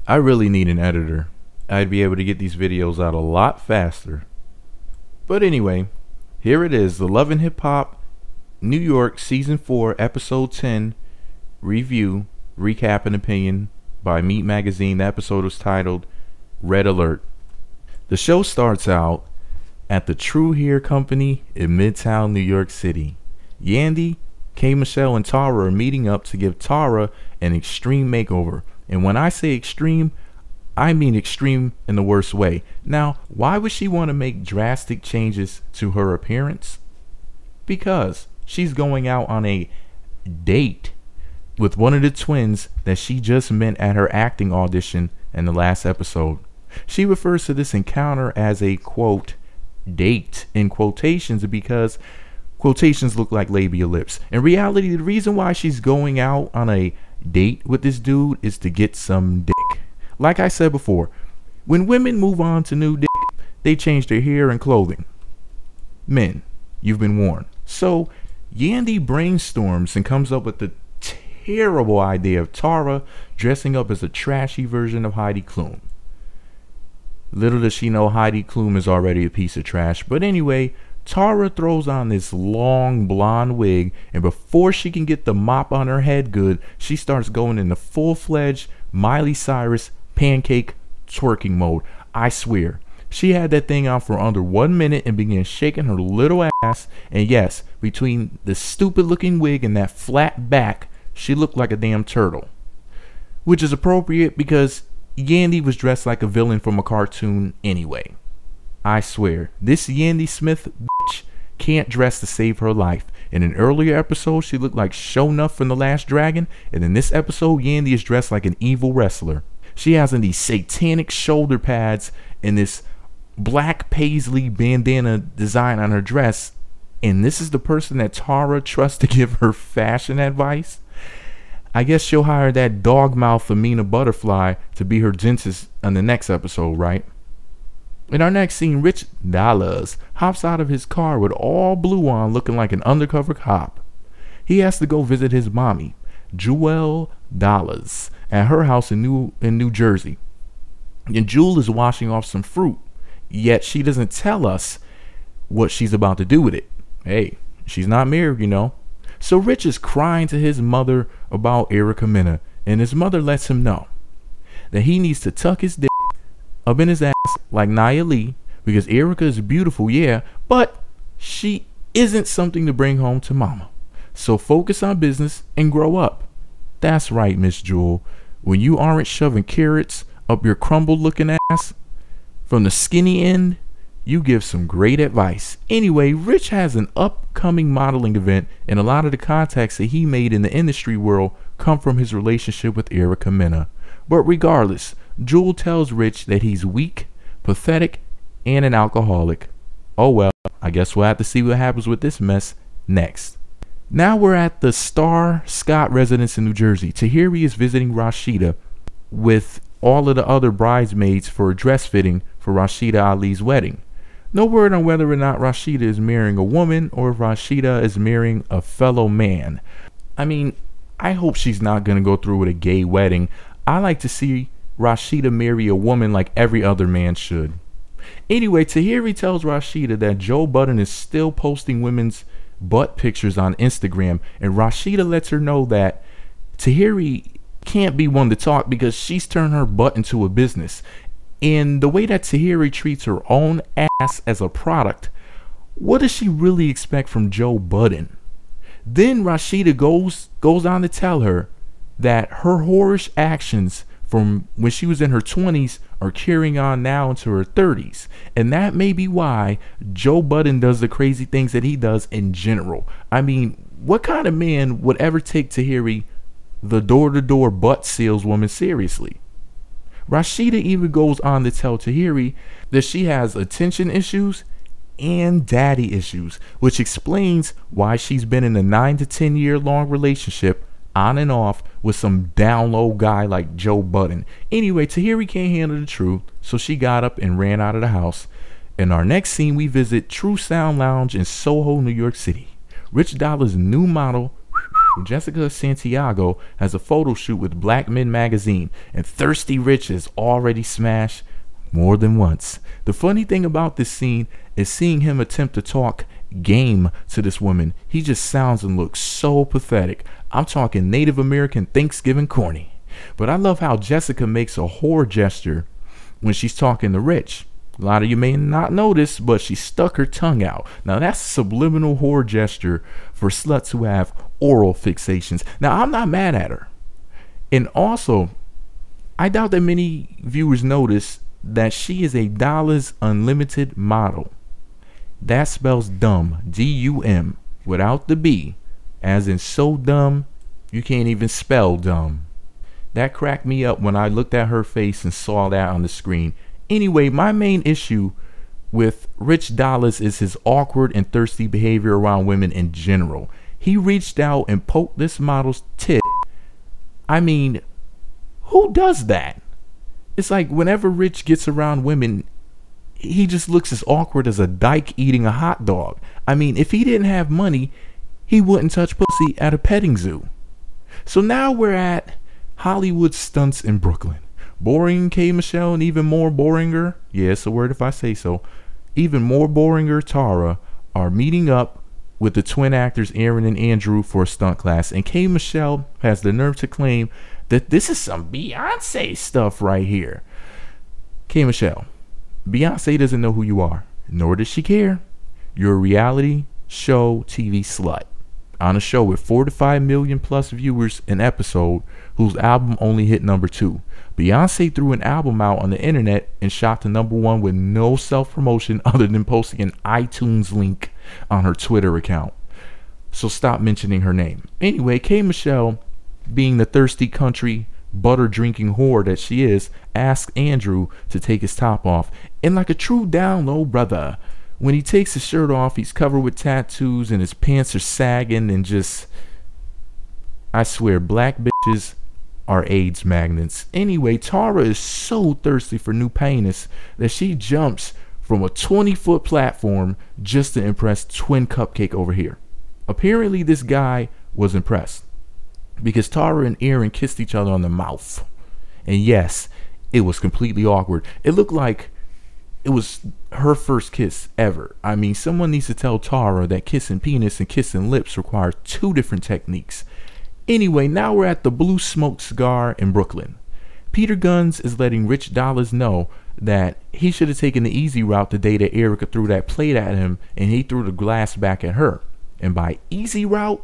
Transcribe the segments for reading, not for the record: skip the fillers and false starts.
I really need an editor. I'd be able to get these videos out a lot faster. But anyway, here it is, the Love and Hip Hop New York Season 4 Episode 10 review, recap and opinion by Meat Magazine. The episode was titled Red Alert. The show starts out at the True Hair Company in Midtown New York City. Yandy, K. Michelle, and Tara are meeting up to give Tara an extreme makeover. And when I say extreme, I mean extreme in the worst way. Now, why would she want to make drastic changes to her appearance? Because she's going out on a date with one of the twins that she just met at her acting audition in the last episode. She refers to this encounter as a, quote, date in quotations because quotations look like labial lips. In reality, the reason why she's going out on a date with this dude is to get some dick. Like I said before, when women move on to new dick, they change their hair and clothing. Men, you've been warned. So Yandy brainstorms and comes up with the terrible idea of Tara dressing up as a trashy version of Heidi Klum. Little does she know Heidi Klum is already a piece of trash. But anyway, Tara throws on this long blonde wig, and before she can get the mop on her head good, she starts going into full-fledged Miley Cyrus pancake twerking mode. I swear, she had that thing on for under 1 minute and began shaking her little ass. And yes, between the stupid looking wig and that flat back, she looked like a damn turtle. Which is appropriate because Yandy was dressed like a villain from a cartoon anyway. I swear, this Yandy Smith bitch can't dress to save her life. In an earlier episode, she looked like Sho'nuff from The Last Dragon, and in this episode, Yandy is dressed like an evil wrestler. She has on these satanic shoulder pads and this black paisley bandana design on her dress, and this is the person that Tara trusts to give her fashion advice. I guess she'll hire that dog mouth Amina Butterfly to be her dentist on the next episode, right? In our next scene, Rich Dallas hops out of his car with all blue on, looking like an undercover cop. He has to go visit his mommy, Jewel Dallas, at her house in New Jersey. And Jewel is washing off some fruit, yet she doesn't tell us what she's about to do with it. Hey, she's not married, you know. So Rich is crying to his mother about Erica Mena, and his mother lets him know that he needs to tuck his dick up in his ass like Nia Lee, because Erica is beautiful, yeah, but she isn't something to bring home to mama. So focus on business and grow up. That's right, Miss Jewel. When you aren't shoving carrots up your crumbled looking ass from the skinny end, you give some great advice. Anyway, Rich has an upcoming modeling event, and a lot of the contacts that he made in the industry world come from his relationship with Erica Mena. But regardless, Jewel tells Rich that he's weak, pathetic, and an alcoholic. Oh well, I guess we'll have to see what happens with this mess next. Now we're at the Star Scott residence in New Jersey. Tahiri is visiting Rashida with all of the other bridesmaids for a dress fitting for Rashida Ali's wedding. No word on whether or not Rashida is marrying a woman or if Rashida is marrying a fellow man. I mean, I hope she's not going to go through with a gay wedding. I like to see Rashida marry a woman like every other man should. Anyway, Tahiri tells Rashida that Joe Budden is still posting women's butt pictures on Instagram, and Rashida lets her know that Tahiri can't be one to talk because she's turned her butt into a business. And the way that Tahiri treats her own ass as a product, what does she really expect from Joe Budden? Then Rashida goes on to tell her that her whorish actions from when she was in her 20s are carrying on now into her 30s. And that may be why Joe Budden does the crazy things that he does in general. I mean, what kind of man would ever take Tahiri, the door-to-door butt saleswoman, seriously? Rashida even goes on to tell Tahiri that she has attention issues and daddy issues, which explains why she's been in a 9 to 10 year long relationship on and off with some down low guy like Joe Budden. Anyway, Tahiri can't handle the truth, so she got up and ran out of the house. In our next scene, we visit True Sound Lounge in Soho, New York City. Rich Dollar's new model Jessica Santiago has a photo shoot with Black Men magazine, and Thirsty Rich is already smashed more than once. The funny thing about this scene is seeing him attempt to talk game to this woman. He just sounds and looks so pathetic. I'm talking Native American Thanksgiving corny. But I love how Jessica makes a whore gesture when she's talking to Rich. A lot of you may not notice, but she stuck her tongue out. Now that's a subliminal whore gesture for sluts who have oral fixations. Now I'm not mad at her. And also, I doubt that many viewers notice that she is a Dollars Unlimited model. That spells dumb, D-U-M, without the B, as in so dumb you can't even spell dumb. That cracked me up when I looked at her face and saw that on the screen. Anyway, my main issue with Rich Dollars is his awkward and thirsty behavior around women in general. He reached out and poked this model's tit. I mean, who does that? It's like whenever Rich gets around women, he just looks as awkward as a dyke eating a hot dog. I mean, if he didn't have money, he wouldn't touch pussy at a petting zoo. So now we're at Hollywood stunts in Brooklyn. Boring K. Michelle and even more boringer, yeah, it's a word if I say so, even more boringer Tara are meeting up with the twin actors Aaron and Andrew for a stunt class, and K. Michelle has the nerve to claim that this is some Beyonce stuff right here. K. Michelle, Beyonce doesn't know who you are, nor does she care. You're a reality show TV slut on a show with 4 to 5 million plus viewers an episode, whose album only hit #2. Beyonce threw an album out on the internet and shot to #1 with no self-promotion other than posting an iTunes link on her Twitter account. So stop mentioning her name. Anyway, K. Michelle, being the thirsty country butter drinking whore that she is, asked Andrew to take his top off. And like a true down low brother, when he takes his shirt off, he's covered with tattoos and his pants are sagging and just, I swear, black bitches are AIDS magnets. Anyway, Tara is so thirsty for new penis that she jumps from a 20-foot platform just to impress Twin Cupcake over here. Apparently this guy was impressed because Tara and Aaron kissed each other on the mouth. And yes, it was completely awkward. It looked like it was her first kiss ever. I mean, someone needs to tell Tara that kissing penis and kissing lips require 2 different techniques. Anyway, now we're at the Blue Smoke Cigar in Brooklyn. Peter Guns is letting Rich Dollars know that he should have taken the easy route the day that Erica threw that plate at him and he threw the glass back at her. And by easy route,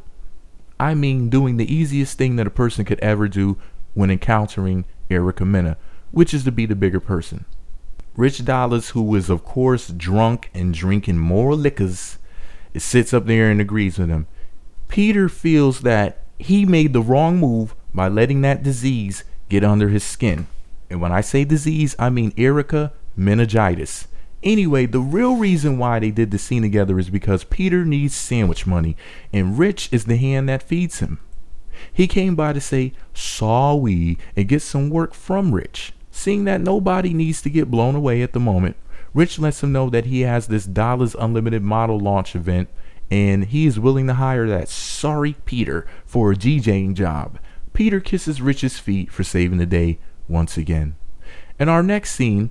I mean doing the easiest thing that a person could ever do when encountering Erica Mena, which is to be the bigger person. Rich Dollars, who is of course drunk and drinking more liquors, sits up there and agrees with him. Peter feels that he made the wrong move by letting that disease get under his skin. And when I say disease, I mean Erica meningitis. Anyway, the real reason why they did the scene together is because Peter needs sandwich money, and Rich is the hand that feeds him. He came by to say sorry and get some work from Rich. Seeing that nobody needs to get blown away at the moment, Rich lets him know that he has this Dollars Unlimited model launch event, and he is willing to hire that sorry Peter for a DJing job. Peter kisses Rich's feet for saving the day once again. In our next scene,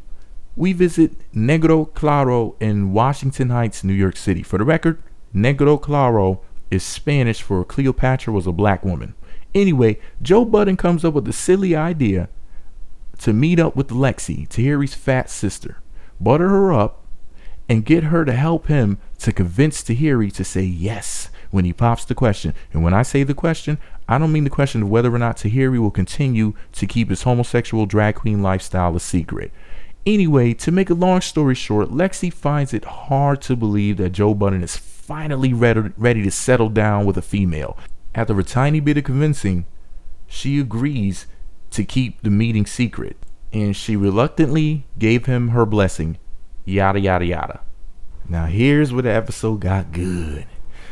we visit Negro Claro in Washington Heights, New York City. For the record, Negro Claro is Spanish for Cleopatra was a black woman. Anyway, Joe Budden comes up with the silly idea to meet up with Lexi, Tahiri's fat sister, butter her up, and get her to help him to convince Tahiri to say yes when he pops the question. And when I say the question, I don't mean the question of whether or not Tahiri will continue to keep his homosexual drag queen lifestyle a secret. Anyway, to make a long story short, Lexi finds it hard to believe that Joe Budden is finally ready to settle down with a female. After a tiny bit of convincing, she agrees to keep the meeting secret, and she reluctantly gave him her blessing. Yada yada yada. Now here's where the episode got good.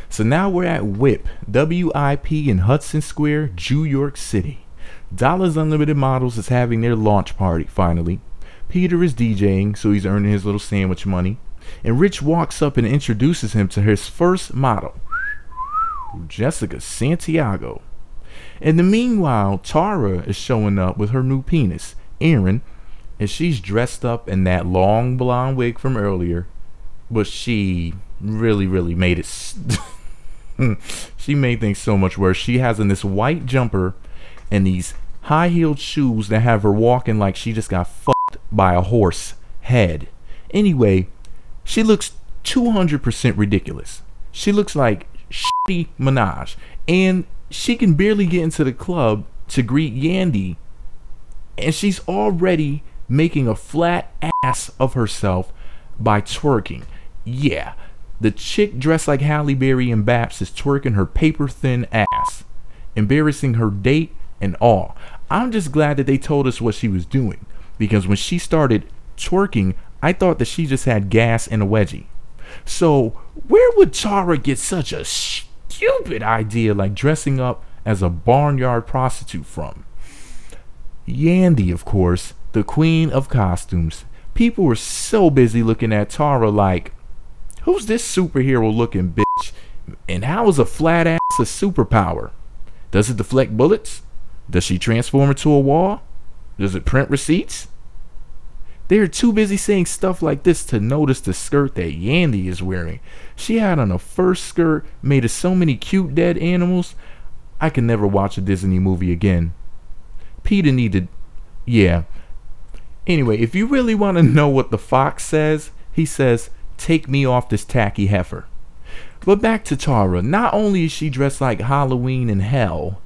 So now we're at WIP, W-I-P in Hudson Square, New York City. Dollars Unlimited Models is having their launch party finally. Peter is DJing, so he's earning his little sandwich money. And Rich walks up and introduces him to his first model. Jessica Santiago. In the meanwhile, Tara is showing up with her new penis, Aaron, and she's dressed up in that long blonde wig from earlier, but she really made it. She made things so much worse. She has in this white jumper and these high-heeled shoes that have her walking like she just got fucked by a horse head. Anyway, she looks 200% ridiculous. She looks like shitty Minaj, and she can barely get into the club to greet Yandy, and she's already making a flat ass of herself by twerking. Yeah, the chick dressed like Halle Berry and Baps is twerking her paper-thin ass, embarrassing her date and all. I'm just glad that they told us what she was doing, because when she started twerking, I thought that she just had gas and a wedgie. So where would Tara get such a stupid idea like dressing up as a barnyard prostitute from? Yandy, of course, the queen of costumes. People were so busy looking at Tara like, who's this superhero looking bitch? And how is a flat ass a superpower? Does it deflect bullets? Does she transform into a wall? Does it print receipts? They are too busy saying stuff like this to notice the skirt that Yandy is wearing. She had on a fur skirt made of so many cute dead animals. I can never watch a Disney movie again. Peter needed... Yeah. Anyway, if you really want to know what the fox says, he says, "Take me off this tacky heifer." But back to Tara. Not only is she dressed like Halloween in hell,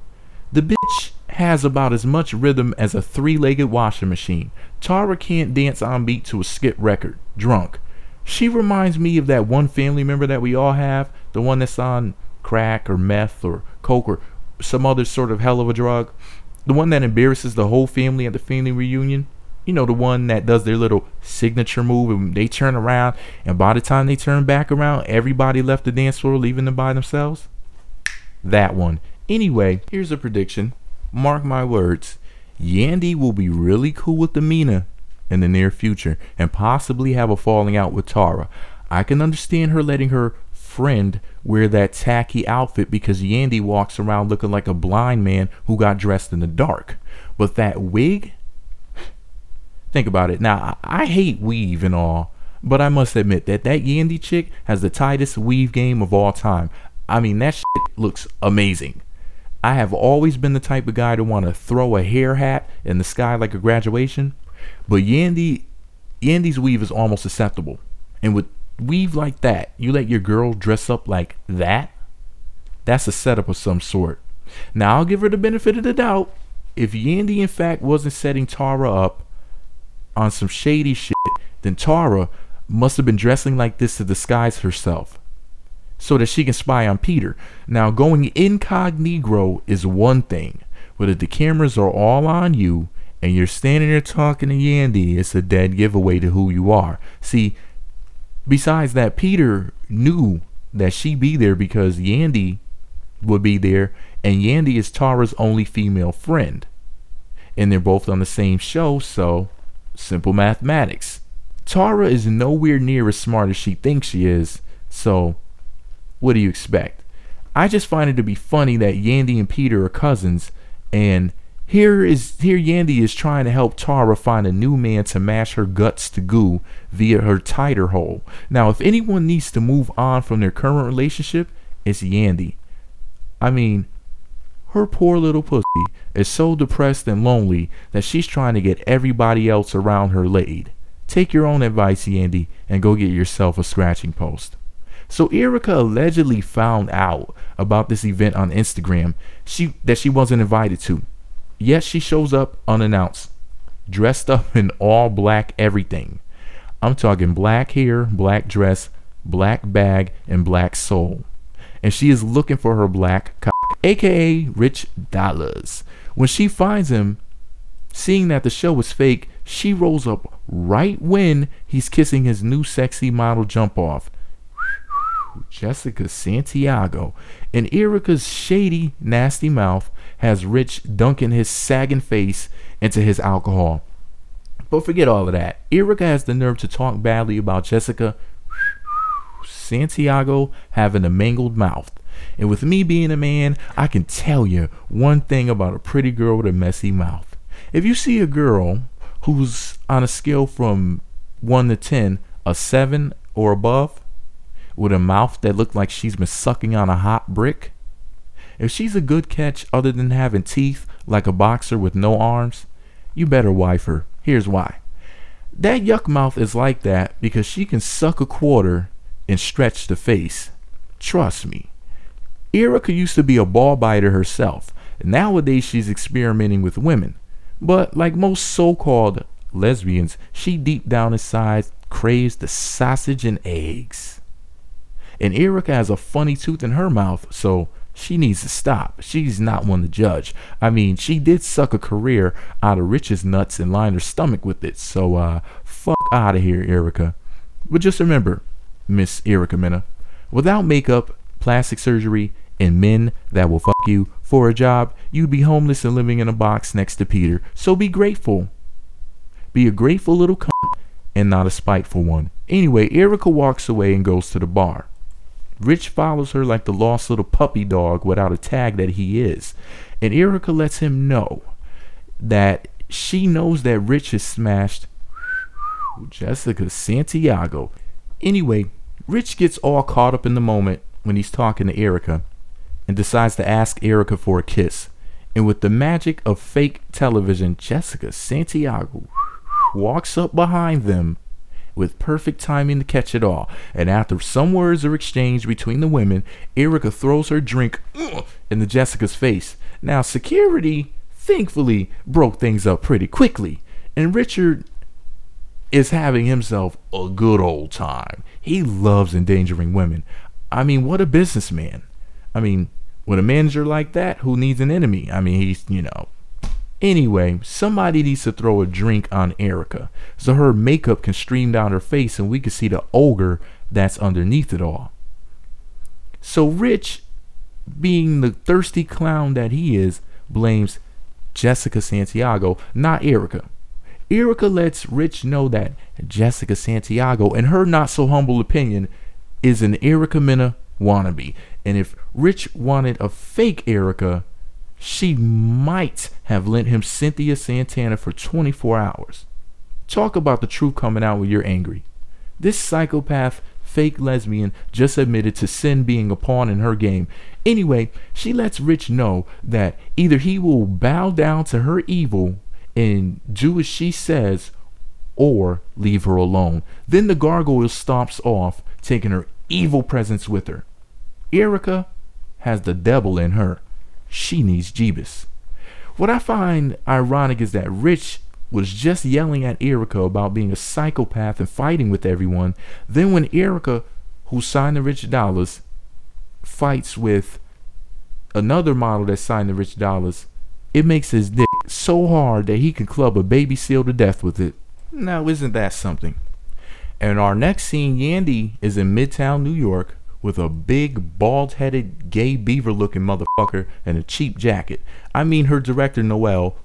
the bitch has about as much rhythm as a three-legged washing machine. Tara can't dance on beat to a skip record, drunk. She reminds me of that one family member that we all have, the one that's on crack or meth or coke or some other sort of hell of a drug, the one that embarrasses the whole family at the family reunion. You know, the one that does their little signature move and they turn around, and by the time they turn back around, everybody left the dance floor, leaving them by themselves. That one. Anyway, here's a prediction. Mark my words. Yandy will be really cool with Amina in the near future and possibly have a falling out with Tara. I can understand her letting her friend wear that tacky outfit because Yandy walks around looking like a blind man who got dressed in the dark. But that wig? Think about it. Now, I hate weave and all, but I must admit that Yandy chick has the tightest weave game of all time. I mean, that shit looks amazing. I have always been the type of guy to want to throw a hair hat in the sky like a graduation, but Yandy's weave is almost acceptable. And with weave like that, you let your girl dress up like that? That's a setup of some sort. Now, I'll give her the benefit of the doubt. If Yandy in fact wasn't setting Tara up on some shady shit, then Tara must have been dressing like this to disguise herself, so that she can spy on Peter. Now, going incognito is one thing, but if the cameras are all on you and you're standing there talking to Yandy, it's a dead giveaway to who you are. See, besides that, Peter knew that she'd be there because Yandy would be there, and Yandy is Tara's only female friend. And they're both on the same show, so simple mathematics. Tara is nowhere near as smart as she thinks she is, so what do you expect? I just find it to be funny that Yandy and Peter are cousins, and here Yandy is trying to help Tara find a new man to mash her guts to goo via her tighter hole. Now, if anyone needs to move on from their current relationship, it's Yandy. I mean, her poor little pussy is so depressed and lonely that she's trying to get everybody else around her laid. Take your own advice, Yandy, and go get yourself a scratching post. So Erica allegedly found out about this event on Instagram that she wasn't invited to. Yet she shows up unannounced, dressed up in all black everything. I'm talking black hair, black dress, black bag, and black soul. And she is looking for her black cock, aka Rich Dollars. When she finds him, seeing that the show is fake, she rolls up right when he's kissing his new sexy model jump off, Jessica Santiago. And Erica's shady, nasty mouth has Rich dunking his sagging face into his alcohol. But forget all of that. Erica has the nerve to talk badly about Jessica Santiago having a mangled mouth. And with me being a man, I can tell you one thing about a pretty girl with a messy mouth. If you see a girl who's on a scale from 1 to 10, a 7 or above, with a mouth that looks like she's been sucking on a hot brick, if she's a good catch other than having teeth like a boxer with no arms, you better wife her. Here's why. That yuck mouth is like that because she can suck a quarter and stretch the face. Trust me. Erica used to be a ball biter herself. Nowadays she's experimenting with women. But like most so-called lesbians, she deep down inside craves the sausage and eggs. And Erica has a funny tooth in her mouth, so she needs to stop. She's not one to judge. I mean, she did suck a career out of Rich's nuts and line her stomach with it. So, fuck out of here, Erica. But just remember, Miss Erica Mena, without makeup, plastic surgery, and men that will fuck you for a job, you'd be homeless and living in a box next to Peter. So be grateful. Be a grateful little cunt and not a spiteful one. Anyway, Erica walks away and goes to the bar. Rich follows her like the lost little puppy dog without a tag that he is. And Erica lets him know that she knows that Rich has smashed Jessica Santiago. Anyway, Rich gets all caught up in the moment when he's talking to Erica and decides to ask Erica for a kiss. And with the magic of fake television, Jessica Santiago walks up behind them with perfect timing to catch it all. And after some words are exchanged between the women, Erica throws her drink into Jessica's face. Now, security, thankfully, broke things up pretty quickly. And Richard is having himself a good old time. He loves endangering women. I mean, what a businessman. I mean, with a manager like that, who needs an enemy? I mean, he's, you know. Anyway, somebody needs to throw a drink on Erica so her makeup can stream down her face and we can see the ogre that's underneath it all. So Rich, being the thirsty clown that he is, blames Jessica Santiago, not Erica. Erica lets Rich know that Jessica Santiago, in her not so humble opinion, is an Erica Mena wannabe. And if Rich wanted a fake Erica, she might have lent him Cynthia Santana for 24 hours. Talk about the truth coming out when you're angry. This psychopath, fake lesbian, just admitted to sin being a pawn in her game. Anyway, she lets Rich know that either he will bow down to her evil and do as she says, or leave her alone. Then the gargoyle stomps off, taking her evil presence with her. Erica has the devil in her. She needs Jeebus. What I find ironic is that Rich was just yelling at Erica about being a psychopath and fighting with everyone. Then when Erica, who signed the rich dollars, fights with another model that signed the rich dollars, it makes his dick so hard that he can club a baby seal to death with it. Now, isn't that something? And our next scene, Yandy is in Midtown, New York, with a big, bald-headed, gay beaver-looking motherfucker and a cheap jacket. I mean her director, Noel,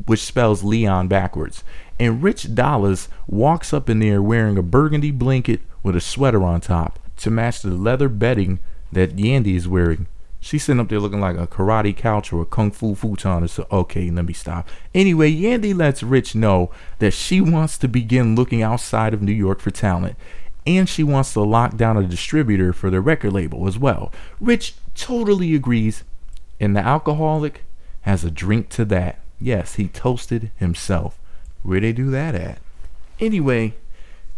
which spells Leon backwards. And Rich Dollars walks up in there wearing a burgundy blanket with a sweater on top to match the leather bedding that Yandy is wearing. She's sitting up there looking like a karate couch or a kung fu futon or so. Okay, let me stop. Anyway, Yandy lets Rich know that she wants to begin looking outside of New York for talent. And she wants to lock down a distributor for their record label as well. Rich totally agrees, and the alcoholic has a drink to that. Yes, he toasted himself. Where they do that at? Anyway,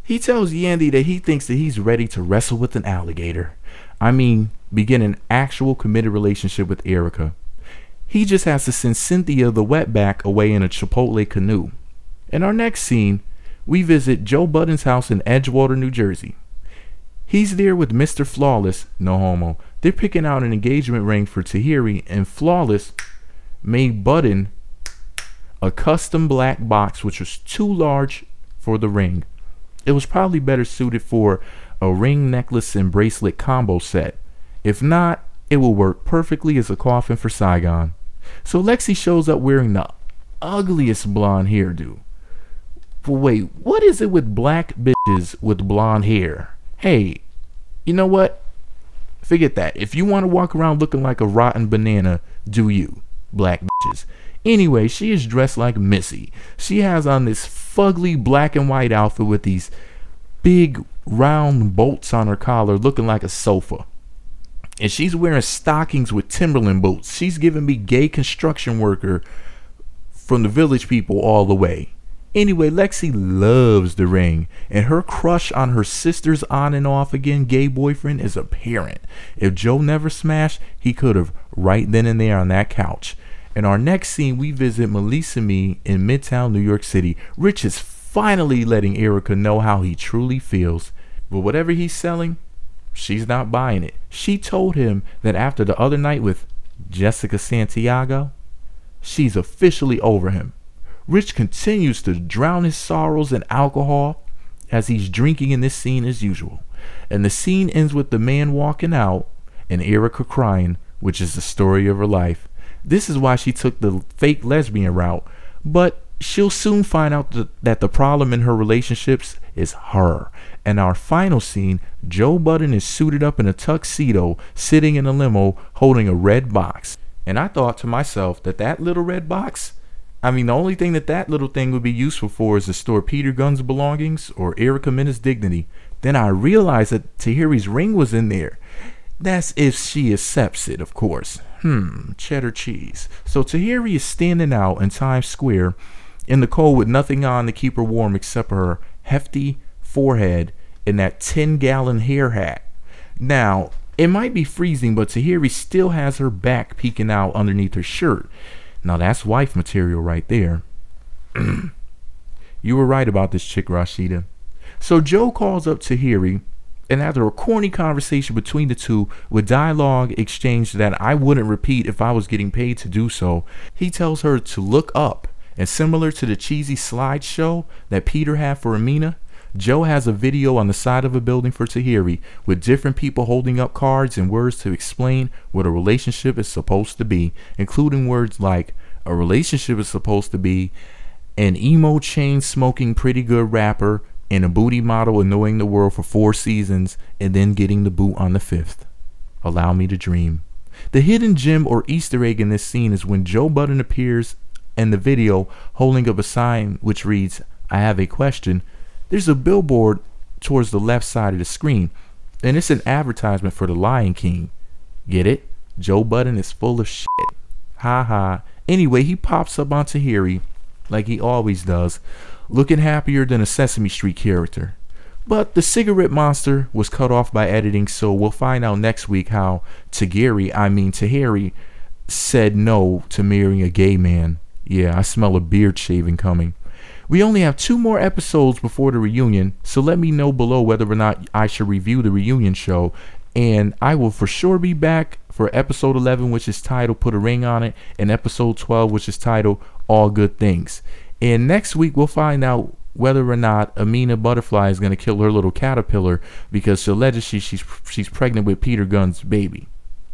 he tells Yandy that he thinks that he's ready to wrestle with an alligator. I mean, begin an actual committed relationship with Erica. He just has to send Cynthia the wetback away in a Chipotle canoe. In our next scene, we visit Joe Budden's house in Edgewater, New Jersey. He's there with Mr. Flawless, no homo. They're picking out an engagement ring for Tahiri, and Flawless made Budden a custom black box which was too large for the ring. It was probably better suited for a ring, necklace, and bracelet combo set. If not, it will work perfectly as a coffin for Saigon. So Lexi shows up wearing the ugliest blonde hairdo. But wait, what is it with black bitches with blonde hair? Hey, you know what? Forget that. If you want to walk around looking like a rotten banana, do you, black bitches. Anyway, she is dressed like Missy. She has on this fugly black and white outfit with these big round bolts on her collar looking like a sofa. And she's wearing stockings with Timberland boots. She's giving me gay construction worker from the Village People all the way. Anyway, Lexi loves the ring, and her crush on her sister's on and off again gay boyfriend is apparent. If Joe never smashed, he could have right then and there on that couch. In our next scene, we visit Melissa Me in Midtown New York City. Rich is finally letting Erica know how he truly feels, but whatever he's selling, she's not buying it. She told him that after the other night with Jessica Santiago, she's officially over him. Rich continues to drown his sorrows in alcohol as he's drinking in this scene as usual. And the scene ends with the man walking out and Erica crying, which is the story of her life. This is why she took the fake lesbian route, but she'll soon find out that the problem in her relationships is her. And our final scene, Joe Budden is suited up in a tuxedo, sitting in a limo, holding a red box. And I thought to myself that little red box, I mean, the only thing that little thing would be useful for is to store Peter Gunn's belongings or Erica Mena's dignity. Then I realized that Tahiri's ring was in there. That's if she accepts it, of course. Cheddar cheese. So Tahiri is standing out in Times Square in the cold with nothing on to keep her warm except her hefty forehead and that 10-gallon hair hat. Now, it might be freezing, but Tahiri still has her back peeking out underneath her shirt. Now that's wife material right there. You were right about this chick, Rashida. So Joe calls up Tahiri, and after a corny conversation between the two with dialogue exchanged that I wouldn't repeat if I was getting paid to do so, he tells her to look up, and similar to the cheesy slideshow that Peter had for Amina, Joe has a video on the side of a building for Tahiri with different people holding up cards and words to explain what a relationship is supposed to be, including words like a relationship is supposed to be an emo chain smoking pretty good rapper and a booty model annoying the world for 4 seasons and then getting the boot on the 5th. Allow me to dream. The hidden gem or Easter egg in this scene is when Joe Budden appears in the video holding up a sign which reads, "I have a question." There's a billboard towards the left side of the screen, and it's an advertisement for the Lion King. Get it? Joe Budden is full of shit. Ha ha. Anyway, he pops up on Tahiri, like he always does, looking happier than a Sesame Street character. But the cigarette monster was cut off by editing, so we'll find out next week how Tahiri said no to marrying a gay man. Yeah, I smell a beard shaving coming. We only have 2 more episodes before the reunion, so let me know below whether or not I should review the reunion show. And I will for sure be back for episode 11, which is titled Put a Ring on It, and episode 12, which is titled All Good Things. And next week we'll find out whether or not Amina Butterfly is going to kill her little caterpillar because allegedly she's pregnant with Peter Gunn's baby,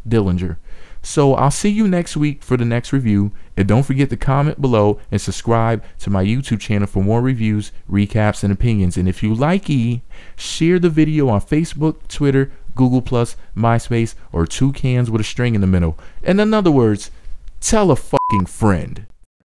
Dillinger. So I'll see you next week for the next review, and don't forget to comment below and subscribe to my YouTube channel for more reviews, recaps, and opinions. And if you like share the video on Facebook, Twitter, Google+, MySpace, or 2 cans with a string in the middle. And in other words, tell a fucking friend.